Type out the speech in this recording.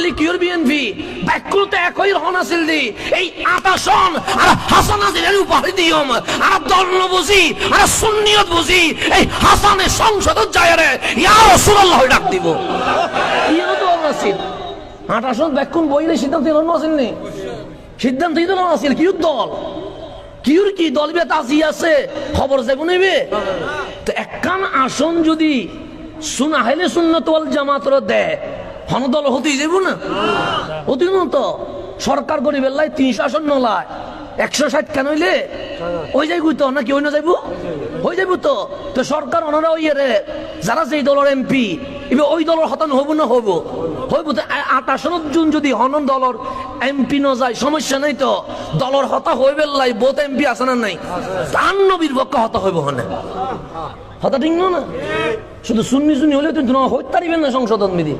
League কিউর BNP ব্যাকুলতে একই হন আছিল দি এই 28 সন আর হাসান আজিরের উপহার দিয়ম আর দল বুঝি আর সুন্নিয়ত বুঝি এই হাসানের সংসদত যায় রে ইয়া রাসূলুল্লাহ ডাক দিব ইয়া তো আছিল 28 সন ব্যাকুল বইলে সিদ্ধান্ত নিল আছিল নি সিদ্ধান্ত নিল আছিল কিউর দল কিউর কি দল বে তাজি আছে খবর যাবো নেবে তো একখান আসন যদি সুনা হাইলে সুন্নাত ওয়াল জামাতর দেয় হনদল হতেই যাব না হতেই তো সরকার গরিবের লাই 300 আসন নলায় 160 কেন হইলে ওই যাইব তো না কি ওই না যাইব হয়ে যাইব তো তো সরকার ওনারা ওই রে যারা যেই দলের এমপি এবার ওই দলের হতান হবো না হবো হইব তো 8 আসনত জুন যদি হনন দলের এমপি ন যায় সমস্যা নাই তো দলের হতা হইবে লাই বোধ এমপি আছে না নাই তার নবীর পক্ষে হতা হইব হনে হতা ঠিক না শুধু সুন্নি সুন্নি হলে কিন্তু হইতে পারিবেন না সংসদ মিদি